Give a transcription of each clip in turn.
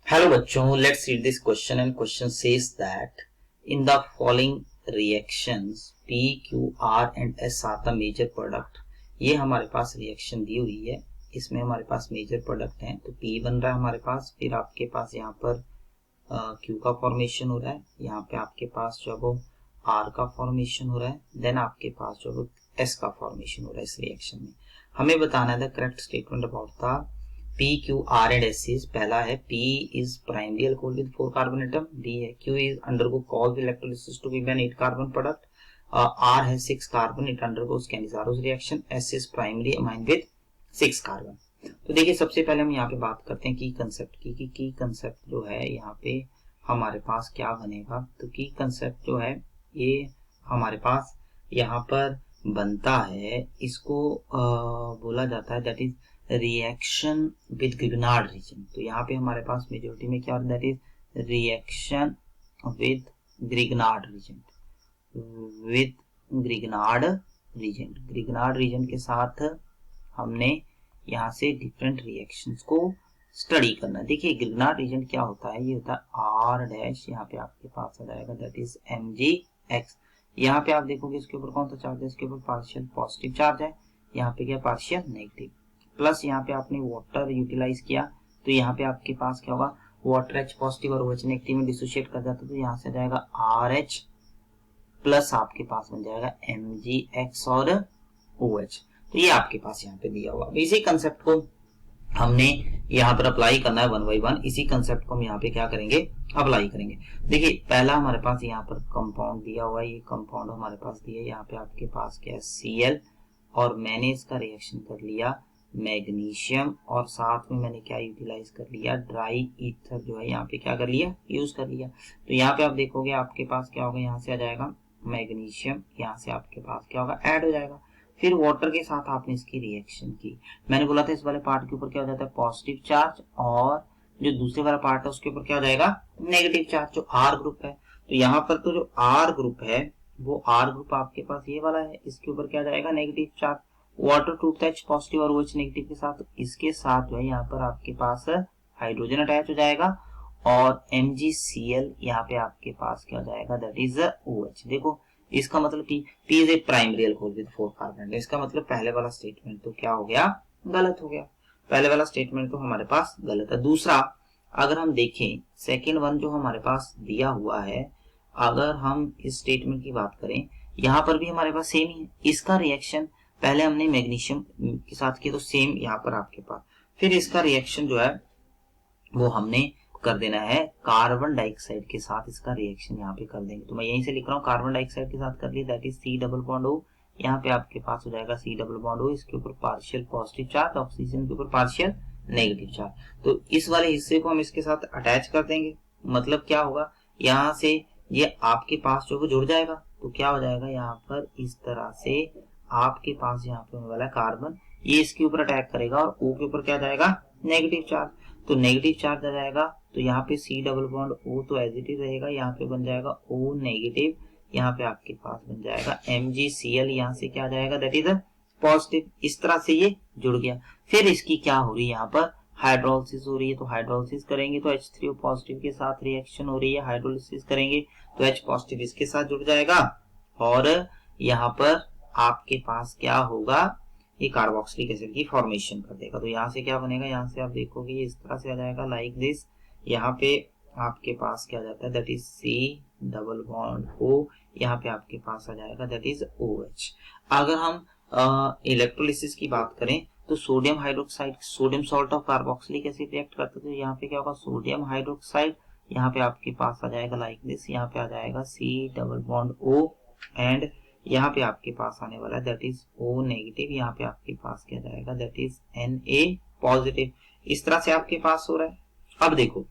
Hello बच्चों, let's read this question and question says that in the following reactions P, Q, R and S are the major product। ये हमारे पास reaction दी हुई है, इसमें हमारे पास major product है। तो P बन रहा है हमारे पास, फिर आपके पास यहाँ पर Q का फॉर्मेशन हो रहा है, यहाँ पे आपके पास जो वो R का फॉर्मेशन हो रहा है, देन आपके पास जो वो S का फॉर्मेशन हो रहा है। इस रिएक्शन में हमें बताना है the correct statement about the P, Q, R and S is। पहला है P is primary alcohol with 4 carbon atom, D है Q is undergo Colb electrolysis to give an 8 carbon product, R has 6 carbon, it undergoes Cannizaro's reaction, S is primary amine with 6 carbon। तो देखिए सबसे पहले हम यहाँ पे बात करते हैं की कंसेप्ट की, की कंसेप्ट जो है यहाँ पे हमारे पास क्या बनेगा। तो की कंसेप्ट जो है ये हमारे पास यहाँ पर बनता है, इसको बोला जाता है that is reaction with Grignard reason. तो यहाँ पे हमारे पास मेजोरिटी में क्या होता है, that is reaction with Grignard reason, with Grignard reason. Grignard reason के साथ हमने यहाँ से डिफरेंट रिएक्शंस को स्टडी करना। देखिए ग्रिग्नार्ड रीजन क्या होता है, ये होता है आर डैश, यहाँ पे आपके पास आ जाएगा दैट इज MgX। यहाँ पे आप देखोगे इसके ऊपर कौन सा चार्ज है, इसके ऊपर पार्शियल पॉजिटिव चार्ज है, यहाँ पे क्या पार्शियल नेगेटिव। प्लस यहाँ पे आपने वाटर यूटिलाइज किया तो यहाँ पे आपके पास क्या होगा, वाटर H पॉजिटिव और OH नेगेटिव में डिसोशिएट कर जाता है, तो यहाँ से जाएगा RH प्लस आपके पास बन जाएगा MgX और OH। तो ये आपके पास यहाँ पे दिया हुआ। इसी कंसेप्ट को हमने यहाँ पर अप्लाई करना है 1 by 1। इसी कंसेप्ट को हम यहाँ पे क्या करेंगे, अप्लाई करेंगे। देखिए पहला हमारे पास यहाँ पर कंपाउंड दिया हुआ है, ये कंपाउंड हमारे पास दिया है, यहाँ पे आपके पास क्या है Cl, और मैंने इसका रिएक्शन कर लिया मैग्नीशियम, और साथ में मैंने क्या यूटिलाइज कर लिया, ड्राई ईथर जो है यहाँ पे क्या कर लिया, यूज कर लिया। तो यहाँ पे आप देखोगे आपके पास क्या होगा, यहाँ से आ जाएगा मैग्नीशियम, यहाँ से आपके पास क्या होगा, ऐड हो जाएगा। फिर वाटर के साथ आपने इसकी रिएक्शन की। मैंने बोला था इस वाले पार्ट के ऊपर क्या हो जाता है, पॉजिटिव चार्ज, और जो दूसरे वाला पार्ट है उसके ऊपर क्या हो जाएगा, नेगेटिव चार्ज, जो आर ग्रुप है। तो यहाँ पर तो जो आर ग्रुप है वो आर ग्रुप आपके पास ये वाला है, इसके ऊपर क्या जाएगा, नेगेटिव चार्ज। वाटर टूटता है H पॉजिटिव और OH नेगेटिव के साथ, इसके साथ जो है यहाँ पर आपके पास हाइड्रोजन अटैच हो जाएगा, और MgCl यहाँ पे आपके पास क्या हो जाएगा, दैट इज OH। देखो इसका मतलब P is a primary alcohol with 4 carbon. इसका मतलब पहले वाला स्टेटमेंट तो क्या हो गया, गलत हो गया। पहले वाला स्टेटमेंट तो हमारे पास गलत है। दूसरा अगर हम देखें सेकेंड वन जो हमारे पास दिया हुआ है, अगर हम इस स्टेटमेंट की बात करें यहाँ पर भी हमारे पास सेम ही है। इसका रिएक्शन पहले हमने मैग्नीशियम के साथ किया तो सेम यहाँ पर आपके पास, फिर इसका रिएक्शन जो है वो हमने कर देना है कार्बन डाइऑक्साइड के साथ, इसका रिएक्शन यहाँ पे कर देंगे। तो मैं यहीं से लिख रहा हूँ कार्बन डाइऑक्साइड के साथ कर लिया, that is C double bond O। यहाँ पे आपके पास हो जाएगा C डबल बॉन्ड O, इसके ऊपर पार्शियल पॉजिटिव चार्ज, ऑक्सीजन के ऊपर पार्शियल नेगेटिव चार्ज। तो इस वाले हिस्से को हम इसके साथ अटैच कर देंगे। मतलब क्या होगा, यहाँ से ये आपके पास जो वो जुड़ जाएगा, तो क्या हो जाएगा, यहाँ पर इस तरह से आपके पास यहाँ पे होने वाला कार्बन, ये इसके ऊपर अटैक करेगा और O के ऊपर क्या जाएगा, नेगेटिव चार्ज। तो नेगेटिव चार्ज आ जाएगा, तो यहाँ पे C डबल बॉन्ड O तो एज इट इज रहेगा, यहाँ पे बन जाएगा O नेगेटिव, यहाँ पे आपके पास बन जाएगा MgCl, यहाँ से क्या आ जाएगा, दैट इज पॉजिटिव। इस तरह से ये जुड़ गया। फिर इसकी क्या हो रही है, यहाँ पर हाइड्रोलिसिस हो रही है, तो हाइड्रोलिसिस करेंगे तो H3O पॉजिटिव के साथ रिएक्शन हो रही है, हाइड्रोलिसिस करेंगे तो H पॉजिटिव इसके साथ जुड़ जाएगा, और यहाँ पर आपके पास क्या होगा, ये कार्बोक्सिलिक एसिड की फॉर्मेशन कर देगा। तो यहाँ से क्या बनेगा, यहाँ से आप देखोगे ये इस तरह से आ जाएगा लाइक दिस। यहाँ पे आपके पास क्या जाता है, that is C double bond O, यहाँ पे आपके पास आ जाएगा दैट इज OH। अगर हम इलेक्ट्रोलिसिस की बात करें तो sodium hydroxide, sodium salt of carboxylic acid react करते तो यहाँ पे क्या होगा, सोडियम हाइड्रोक्साइड, यहाँ पे आपके पास आ जाएगा लाइक दिस, यहाँ पे आ जाएगा C double bond O, and यहाँ पे आपके पास आने वाला है दैट इज O नेगेटिव, यहाँ पे आपके पास क्या जाएगा, दैट इज Na पॉजिटिव। इस तरह से आपके पास हो रहा है। अब देखो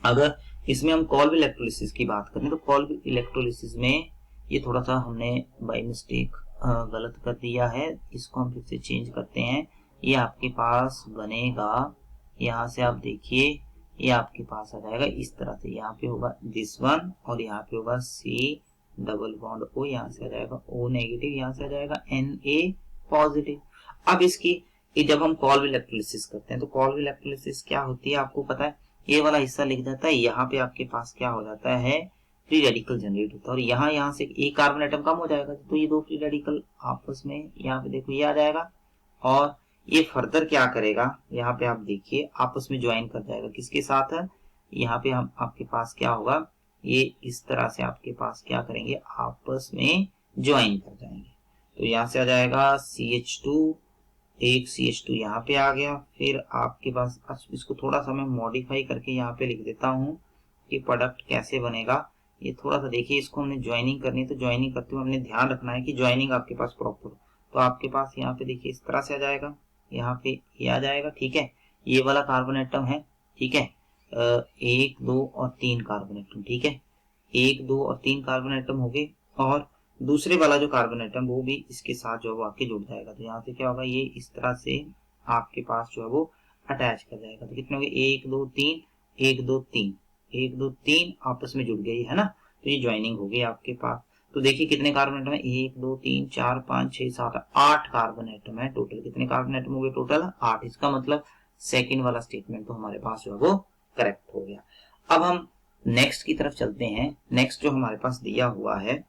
अगर इसमें हम कॉल्ब इलेक्ट्रोलिसिस की बात करें तो कॉल्ब इलेक्ट्रोलिसिस में ये थोड़ा सा हमने बाय मिस्टेक गलत कर दिया है, इसको हम फिर से चेंज करते हैं। ये आपके पास बनेगा, यहाँ से आप देखिए ये आपके पास आ जाएगा इस तरह से, यहाँ पे होगा दिस वन और यहाँ पे होगा C डबल बॉन्ड O, यहाँ से आ जाएगा O नेगेटिव, यहाँ से आ जाएगा Na पॉजिटिव। अब इसकी जब हम कॉल्ब इलेक्ट्रोलिसिस करते हैं तो कॉल्ब इलेक्ट्रोलिसिस क्या होती है आपको पता है, ये वाला हिस्सा लिख जाता है, यहाँ पे आपके पास क्या हो जाता है, फ्री रेडिकल जनरेट होता है, और यहाँ से एक कार्बन एटम कम हो जाएगा, तो ये दो फ्री रेडिकल आपस में यहाँ पे देखो ये आ जाएगा, और ये फर्दर क्या करेगा, यहाँ पे आप देखिए आपस में ज्वाइन कर जाएगा, किसके साथ है, यहाँ पे हम आपके पास क्या होगा, ये इस तरह से आपके पास क्या करेंगे, आपस में ज्वाइन कर जाएंगे। तो यहाँ से आ जाएगा CH2, एक CH2 यहाँ पे आ गया। फिर आपके पास, इसको थोड़ा सा मैं मॉडिफाई करके यहाँ पे लिख देता हूँ कि प्रोडक्ट कैसे बनेगा। ये थोड़ा सा देखिए, इसको हमने ज्वाइनिंग करनी है, तो ज्वाइनिंग करते हुए हमने ध्यान रखना है कि ज्वाइनिंग आपके पास प्रॉपर हो। तो आपके पास यहाँ पे देखिए इस तरह से आ जाएगा, यहाँ पे ये आ जाएगा, ठीक है। ये वाला कार्बन एटम है, ठीक है, 1 2 और 3 कार्बन एटम, ठीक है, 1 2 और 3 कार्बन एटम हो गए, और दूसरे वाला जो कार्बन एटम वो भी इसके साथ जो है वो आके जुड़ जाएगा। तो यहाँ से क्या होगा, ये इस तरह से आपके पास जो है वो अटैच कर जाएगा। तो कितने हो गए, 1 2 3, 1 2 3, 1 2 3 आपस में जुड़ गई है ना, तो ये ज्वाइनिंग हो गई आपके पास। तो देखिए कितने कार्बन एटम है, 1 2 3 4 5 6 7 8 कार्बन एटम है टोटल। कितने कार्बन एटम हो गए टोटल, 8। इसका मतलब सेकेंड वाला स्टेटमेंट तो हमारे पास जो है वो करेक्ट हो गया। अब हम नेक्स्ट की तरफ चलते हैं। नेक्स्ट जो हमारे पास दिया हुआ है,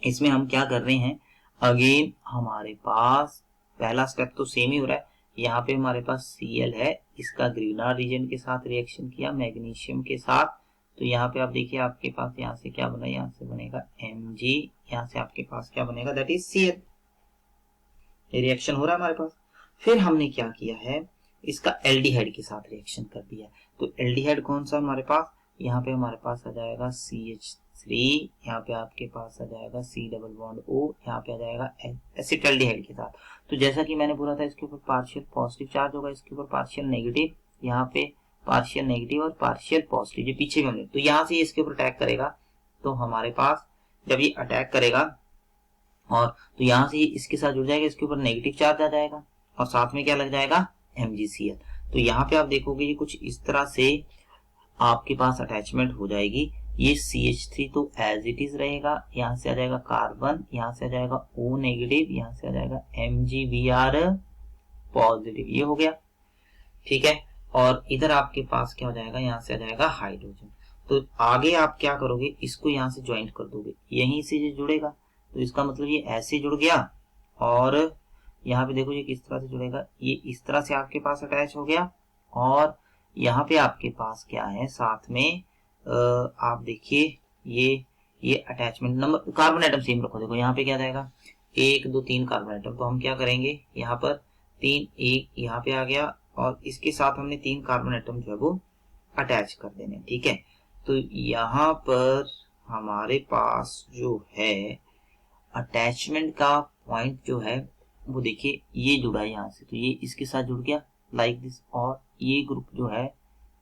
इसमें हम क्या कर रहे हैं, अगेन हमारे पास पहला स्टेप तो सेम ही हो रहा है। यहाँ पे हमारे पास Cl है, इसका ग्रीनर रीजन के साथ रिएक्शन किया मैग्नीशियम के साथ, तो यहाँ पे आप देखिए आपके पास यहाँ से क्या बना, यहाँ से बनेगा Mg, यहाँ से आपके पास क्या बनेगा, दैट इज Cl। ये रिएक्शन हो रहा है हमारे पास। फिर हमने क्या किया है, इसका एल्डिहाइड के साथ रिएक्शन कर दिया। तो एल्डिहाइड कौन सा हमारे पास, यहाँ पे हमारे पास आ जाएगा CH3, यहाँ पे आपके पास आ जाएगा C डबल बॉन्ड O, यहाँ पे आ जाएगा एसिटाल्डिहाइड के साथ। तो जैसा कि मैंने बोला था, इसके ऊपर पार्शियल पॉजिटिव चार्ज होगा, इसके ऊपर पार्शियल नेगेटिव, यहाँ पे पार्शियल नेगेटिव और पार्शियल पॉजिटिव, जो पीछे में हमने, तो यहाँ से इसके ऊपर अटैक करेगा। तो हमारे पास जब ये अटैक करेगा और तो यहाँ से इसके साथ जुड़ जाएगा, इसके ऊपर नेगेटिव चार्ज आ जाएगा और साथ में क्या लग जाएगा, MgCl। तो यहाँ पे आप देखोगे ये कुछ इस तरह से आपके पास अटैचमेंट हो जाएगी। ये CH3 तो एज इट इज रहेगा, यहाँ से आ जाएगा कार्बन, यहाँ से आ जाएगा O नेगेटिव, यहाँ से आ जाएगा MgBr पॉजिटिव, ये हो गया, ठीक है। और इधर आपके पास क्या हो जाएगा, यहाँ से आ जाएगा हाइड्रोजन। तो आगे आप क्या करोगे, इसको यहाँ से ज्वाइंट कर दोगे, यहीं से ये जुड़ेगा, तो इसका मतलब ये ऐसे जुड़ गया, और यहाँ पे देखो ये किस तरह से जुड़ेगा, ये इस तरह से आपके पास अटैच हो गया। और यहाँ पे आपके पास क्या है, साथ में आप देखिए ये attachment number, carbon atom same रखो। देखो यहाँ पे क्या जाएगा, 1 2 3 कार्बन एटम, तो हम क्या करेंगे, यहाँ पर 3 1 यहाँ पे आ गया, और इसके साथ हमने 3 कार्बन एटम जो है वो अटैच कर देने, ठीक है। तो यहाँ पर हमारे पास जो है अटैचमेंट का पॉइंट जो है वो देखिए ये जुड़ा है यहाँ से, तो ये इसके साथ जुड़ गया लाइक दिस, और ये ग्रुप जो है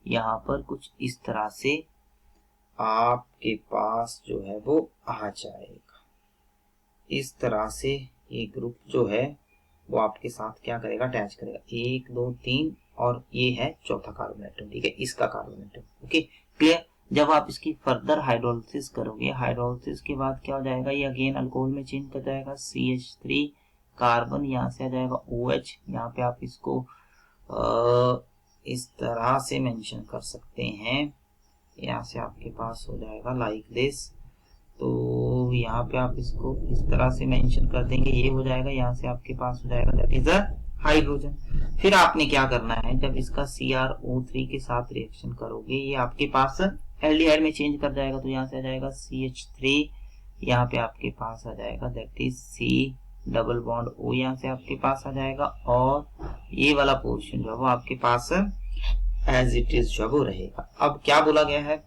यहाँ पर कुछ इस तरह से आपके पास जो है वो आ जाएगा। इस तरह से ये ग्रुप जो है वो आपके साथ क्या करेगा, अटैच करेगा, 1 2 3, और ये है चौथा कार्बन एटम, ठीक है, इसका कार्बन एटम, ओके क्लियर। जब आप इसकी फर्दर हाइड्रोलिसिस करोगे, हाइड्रोलिसिस के बाद क्या हो जाएगा, ये अगेन अल्कोहल में चेंज कर जाएगा, CH3 कार्बन, यहाँ से आ जाएगा OH, यहाँ पे आप इसको इस तरह से मेंशन कर सकते हैं, यहाँ से आपके पास हो जाएगा लाइक दिस। तो यहाँ पे आप इसको इस तरह से मेंशन कर देंगे, ये हो जाएगा, यहाँ से आपके पास हो जाएगा दैट इज अ हाइड्रोजन। फिर आपने क्या करना है, जब इसका CrO3 के साथ रिएक्शन करोगे, ये आपके पास एल्डिहाइड में चेंज कर जाएगा, तो यहाँ से आ जाएगा CH3, यहाँ पे आपके पास आ जाएगा that is C double bond O, यहाँ से आपके पास आ जाएगा, और ये वाला पोर्शन जो है वो आपके पास एज इट इज जो वो रहेगा। अब क्या बोला गया है,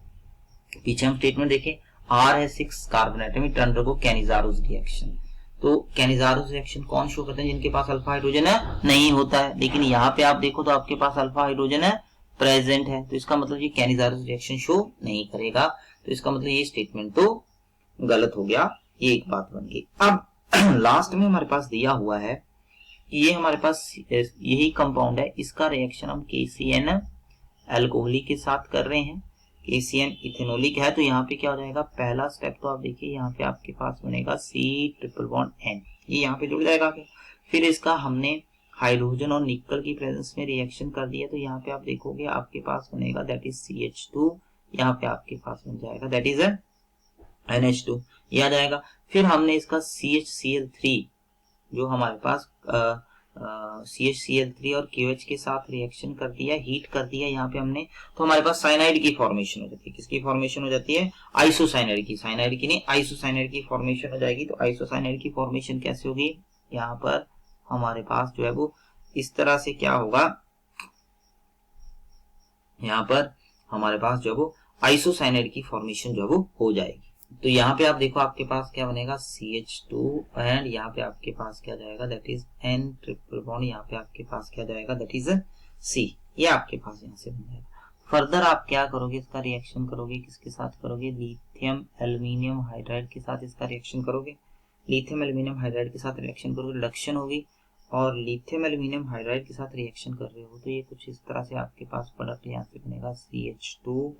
पीछे हम स्टेटमेंट देखें, R है 6 carbon atom, it undergo Cannizzaro's reaction. तो कैनिज़ारोस रिएक्शन कौन शो करते हैं, जिनके पास अल्फा हाइड्रोजन है नहीं होता है, लेकिन यहाँ पे आप देखो तो आपके पास अल्फा हाइड्रोजन है प्रेजेंट है, तो इसका मतलब ये कैनिज़ारोस रिएक्शन शो नहीं करेगा। तो इसका मतलब ये स्टेटमेंट तो गलत हो गया, ये एक बात बन गई। अब लास्ट में हमारे पास दिया हुआ है, ये हमारे पास यही कंपाउंड है, इसका रिएक्शन हम KCN अल्कोहलिक के साथ कर रहे हैं, KCN इथेनोलिक है। तो यहाँ पे क्या हो जाएगा, पहला स्टेप तो आप देखिए यहाँ पे आपके पास बनेगा C ट्रिपल बॉन्ड N, ये यहाँ पे जुड़ जाएगा। फिर इसका हमने हाइड्रोजन और निकल की प्रेजेंस में रिएक्शन कर दिया, तो यहाँ पे आप देखोगे आपके पास बनेगा दैट इज CH2, यहाँ पे आपके पास बन जाएगा दैट इज NH2, ये आ जाएगा। फिर हमने इसका CHCl3 जो हमारे पास CHCl3 और QH के साथ रिएक्शन कर दिया, हीट कर दिया यहाँ पे हमने, तो हमारे पास साइनाइड की फॉर्मेशन हो जाती है। किसकी फॉर्मेशन हो जाती है? आइसोसाइनाइड की, साइनाइड की नहीं आइसोसाइनाइड की फॉर्मेशन हो जाएगी। तो आइसोसाइनाइड की फॉर्मेशन कैसे होगी? यहाँ पर हमारे पास जो है वो इस तरह से क्या होगा, यहाँ पर हमारे पास जो है वो आइसोसाइनाइड की फॉर्मेशन जो है वो हो जाएगी। तो यहाँ पे आप देखो आपके पास क्या बनेगा CH2 एंड यहाँ पे आपके पास क्या जाएगा that is N triple bond, यहाँ पे आपके पास क्या जाएगा दैट इज C, ये आपके पास यहाँ से बन जाएगा। फर्दर आप क्या करोगे, इसका रिएक्शन करोगे, किसके साथ करोगे? लिथियम एल्यूमिनियम हाइड्राइड के साथ इसका रिएक्शन करोगे। लिथियम एल्यूमिनियम हाइड्राइड के साथ रिएक्शन करोगे, रिडक्शन होगी, और लिथियम एल्यूमिनियम हाइड्राइड के साथ रिएक्शन कर रहे हो तो ये कुछ इस तरह से आपके पास प्रोडक्ट यहाँ से बनेगा CH2,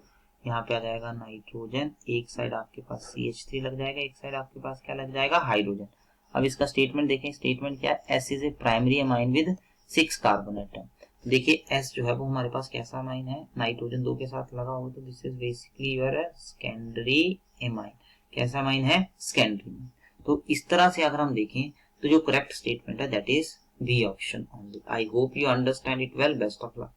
यहाँ पे आ जाएगा नाइट्रोजन, एक साइड आपके पास CH3 लग जाएगा, एक साइड आपके पास क्या लग जाएगा? हाइड्रोजन। अब इसका स्टेटमेंट देखें, स्टेटमेंट क्या है? S is a primary amine with 6 carbon atom. देखिए S जो है वो हमारे पास कैसा अमाइन है? नाइट्रोजन 2 के साथ लगा हो तो this is basically your secondary amine. कैसा अमाइन है? सेकेंडरी। तो इस तरह से अगर हम देखें तो जो करेक्ट स्टेटमेंट है that is B option only. I hope you understand it well. Best of luck.